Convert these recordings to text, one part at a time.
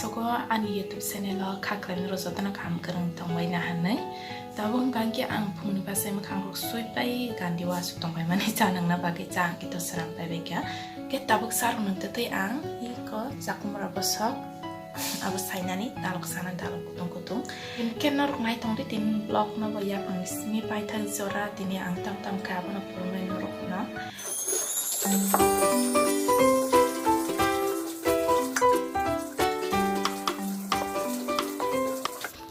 So go ani YouTube channel kaklan rozotana kam kereng tongbai na hanai. Tabung kangki ang pungni pasai makang rok sui pai gandi wasu tongbai mani janang na bagai jang kita seram pai bega. Ke tabuk sarung nang tetai ang iko jakumra bosok abu sainani dalok sana dalok kutung. Ken norok mai tong di tin blog na boya pangismi pai thang zora tini ang tam ka bana purmai norok na.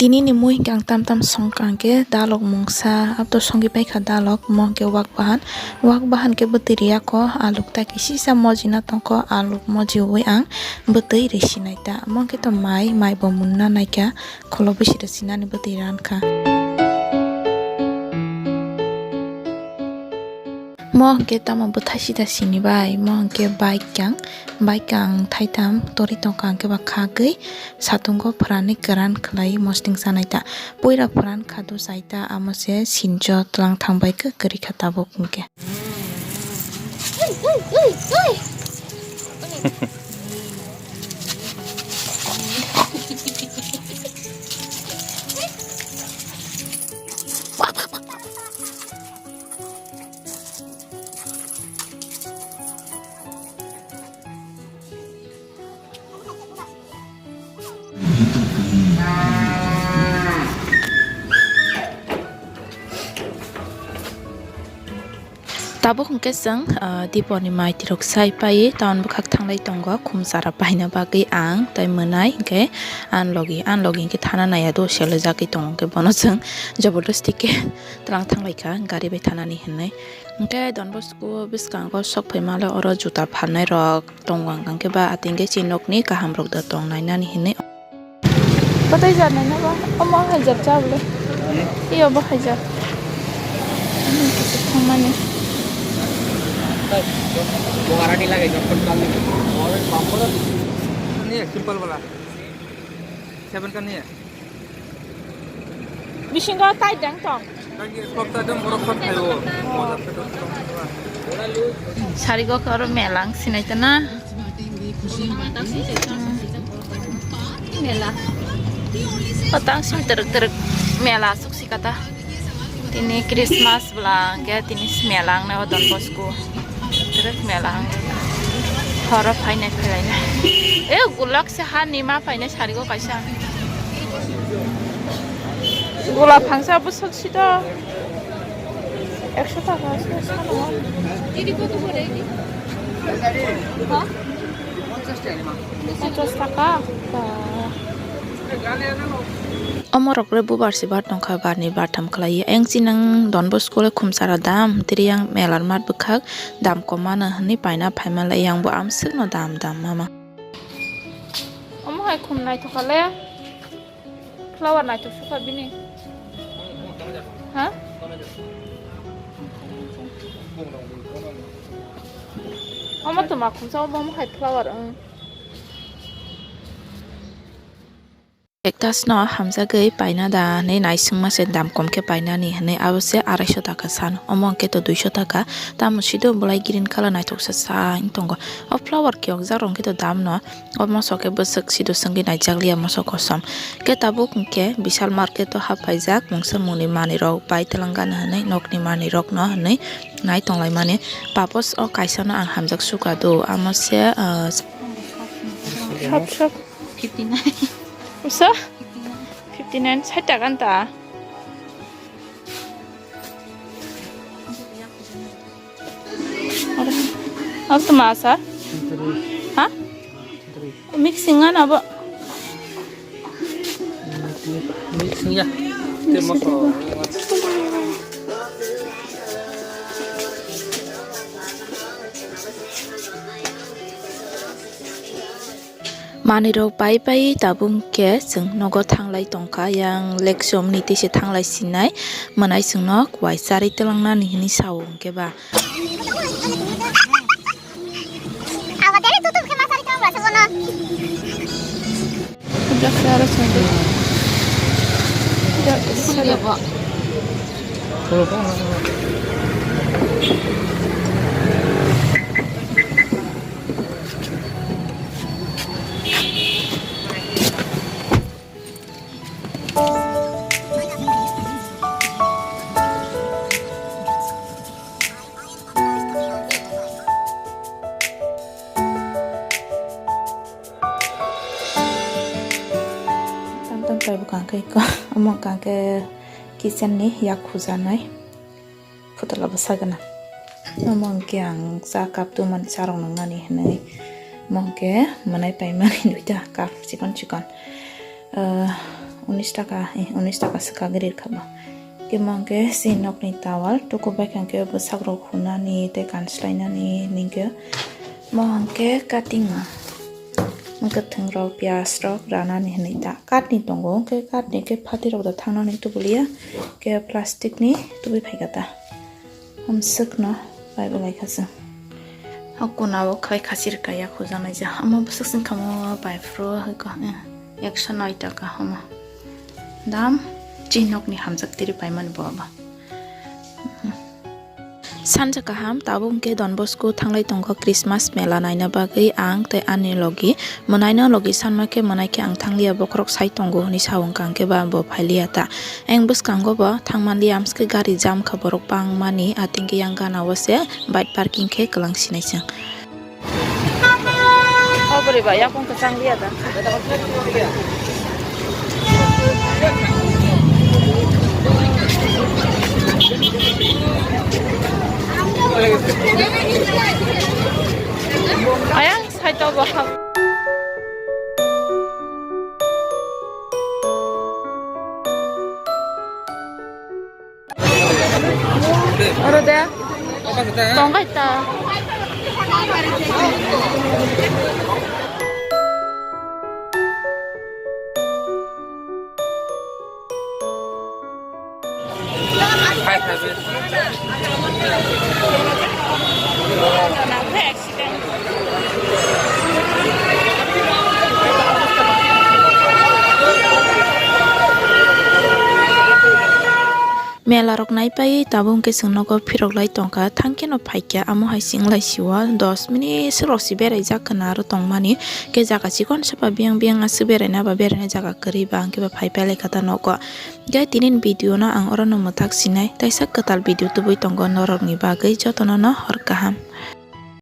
Tini ni mui gang tam songkang ke dalok mungsa abdo songi pai kha dalok mong ke wak bahan ke beteria ko aluk ta kisi sa moji na tongko aluk moji oi ang betei resi naita mong ke to mai bo munna naika kholo bisi resina ni beteran kha mong ke tama bethasi da sini bai mong ke bike kang thaitam tori tongkang ke ba khagei satunggo phrani karan khlai mosting sanaita poira phran khadu saita amose sinjo tlang thangbai ke kari khata bo kungke Tabo kung kesang di poni mai tirok sai pai taon bukhak thanglai tongo khumsara paina bagi ang tai manai ke unlogi ke thana naya do sele jaki tong ke bonosang jabardasti ke tlang thanglai ka gari bai thanani hinai ke Don Bosco biskang ko sok phemala oro juta phanai rok tongwang kang ke ba atingge chinok ni kaham rok da tong nainani hinai batai janai na ba omo hajar chawle iyo ba hajar ani kisi thangmani बोगारा नहीं लगेगा फुटबॉल में और पापड़ नहीं है सिंपल वाला 7 का नहीं है बिशिंगा ताई दंग tong कब तक मोर खत है वो मोर पे तो सारी को करो मेलांग सिनाइतना मेला patang sim teruk mela suksi kata tini Christmas belang ya tini melang na Don Bosco terus melang horor paine paine gulak se hani ma paine sari ko kaisa gulak bangsa bu soksida 100 টাকা আছে সানো দিদি কত করে দিদি হ্যাঁ 50 টাকা Omorok rebu barsi bar tongkha barni bartam khlai engchinang Don Bosco le khumsara dam triang melar mat bukhak dam komana hni paina phaimala yang bo amsik no dam mama omo hai khumnai thokale flower nai to suka bini ha omo to ma khumsa omo hai flower Ektas no hamza gei paina da nei naising mase dam komke paina ni hne abose 250 টাকা san omong ke to 200 টাকা tam sido bolai green color nai toksa sa ingtongo o flower ki okja rong ke to dam no omo soke besek sido sangi nai jaglia moso kosom ke tabuk ke bishal market to hapaijak mungsa muni mani rok pai telangana hne nokni mani rok no hne nai tonglai mane papos o kaisa no ang hamjak suka do amose shop 59 Usa? 59 살 따간다. Apa tu masa? Hah? Mixing kan apa? Mixing या ते मको Maniro pai tabung ke seng nogo thanglai tongka yang leksom niti se thanglai sinai manai sengno kwai sari telangna ni hini sawung ke ba আমাদের তুতুম কে মাসারি কাম রাসবো না udah harus sampai tidak bisa Pak kalau kau Oke ko among ke kitchen ni yak hujanai putala basagana among ke ang sa kap tu man sarong nangani nei mong ke manai pai mani duita kap chikon 19 টাকা sekagrir khaba ke mong ke sinok ni tawal to ko baik ang ke basagro khuna ni te kanslaina ni ningke mong ke cutting mengketheng rok pias rok rana ni henita kat ni tongo ke kat ni ke phati rok da thangna ni tubulia ke plastic ni tubi phaigata hamsuk na bai balai khasa hakuna wo khai khasir kaya khojana ja ama basaksin khamo bai fro ka 109 টাকা hama dam jinok ni hamjak tiri paiman baba sanja kaham tabung ke Don Bosco thanglai tongko Christmas mela naina bagui ang te ani logi monaina logi sanma ke monai ke ang thanglia bokrok sai tongo ni sawung kang ke ba bo phailiata eng bus kango ba thangmali ams ke gari jam khaborok pang mani ating ke yang gana wase bike parking ke kelang sinaisang Obri ba yakong ke sanglia da Ayang sai to ba Aro de Tongga ita Hai habis. Mela rok nai pai tabung ke sungnogo phirok lai tongka thangkeno phaikya amo hai singlai siwa 10 minute rosi berai jakana ro tongmani ke jaga chikon sapa biang biang asu berai na ba berai na jaga kari ba angke ba phai pele kata noko gai tinin video na ang ora no matak sinai taisa katal video tubui tongo norok ni bagai jotono no hor kaham